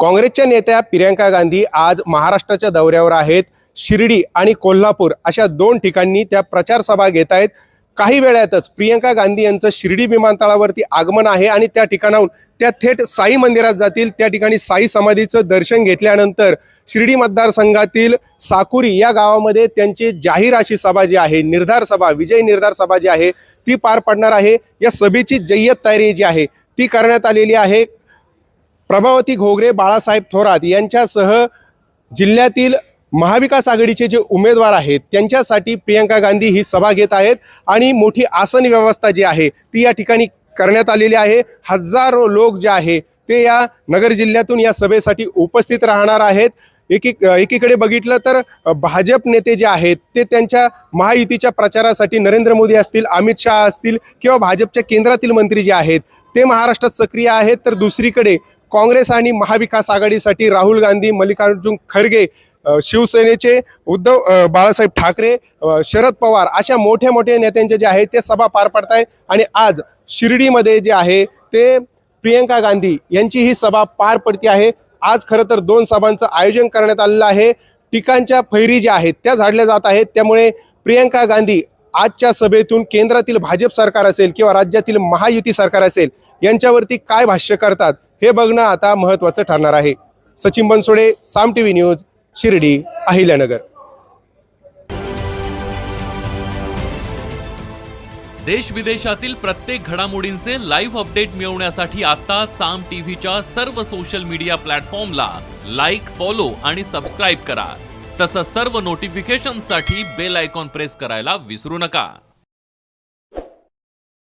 काँग्रेसच्या नेत्या प्रियंका गांधी आज महाराष्ट्राच्या दौऱ्यावर आहेत। शिर्डी आणि कोल्हापूर अशा दोन ठिकाणी त्या प्रचार सभा घेत आहेत। काही वेळातच प्रियंका गांधी यांचं शिर्डी विमानतळावरती आगमन आहे आणि त्या ठिकाणाहून त्या थेट साई मंदिरात जातील। त्या ठिकाणी साई समाधीचं दर्शन घेतल्यानंतर शिर्डी मतदारसंघातील साकुरी या गावामध्ये त्यांची जाहीर अशी सभा जी आहे, निर्धार सभा, विजय निर्धार सभा जी आहे ती पार पडणार आहे। या सभेची जय्यत तयारी जी आहे ती करण्यात आलेली आहे। प्रभावती घोगरे, बाळासाहेब थोरात यांच्यासह जिल्ह्यातील महाविकास आघाडीचे जे उमेदवार आहेत त्यांच्यासाठी प्रियंका गांधी ही सभा घेत आहेत आणि मोठी आसन व्यवस्था जी आहे ती या ठिकाणी करण्यात आलेली आहे। हजारो लोक जे आहे ते या नगर जिल्ह्यातून या सभेसाठी उपस्थित राहणार आहेत। एकीकडे बघितलं तर भाजप नेते जे आहेत ते त्यांच्या महायुतीच्या प्रचारासाठी नरेंद्र मोदी असतील, अमित शहा असतील किंवा भाजपच्या केंद्रातील मंत्री जे आहेत ते महाराष्ट्रात सक्रिय आहेत, तर दुसरीकडे काँग्रेस आणि महाविकास आघाडीसाठी राहुल गांधी, मल्लिकार्जुन खरगे, शिवसेनेचे उद्धव बाळासाहेब ठाकरे, शरद पवार अशा मोठ्या मोठ्या नेत्यांचे जे आहे ते सभा पार पडत आहे। आणि आज शिर्डीमध्ये जे आहे ते प्रियंका गांधी यांची ही सभा पार पडती आहे। आज खरं तर दोन सभांचं आयोजन करण्यात आलेलं आहे। टिकांच्या फैरी ज्या आहेत त्या झाडल्या जात आहेत, त्यामुळे प्रियंका गांधी आजच्या सभेतून केंद्रातील भाजप सरकार असेल किंवा राज्यातील महायुती सरकार असेल यांच्यावरती काय भाष्य करतात हे बघणं आता महत्त्वाचं ठरणार आहे। सचिन बनसोडे, साम टीव्ही न्यूज, शिर्डी, अहिल्यानगर। देश विदेशातील प्रत्येक घडामोडींचे लाईव्ह अपडेट मिळवण्यासाठी आता साम टीव्हीच्या सर्व सोशल मीडिया प्लॅटफॉर्मला लाईक, फॉलो आणि सबस्क्राईब करा। तसंच सर्व नोटिफिकेशनसाठी बेल आयकॉन प्रेस करायला विसरू नका।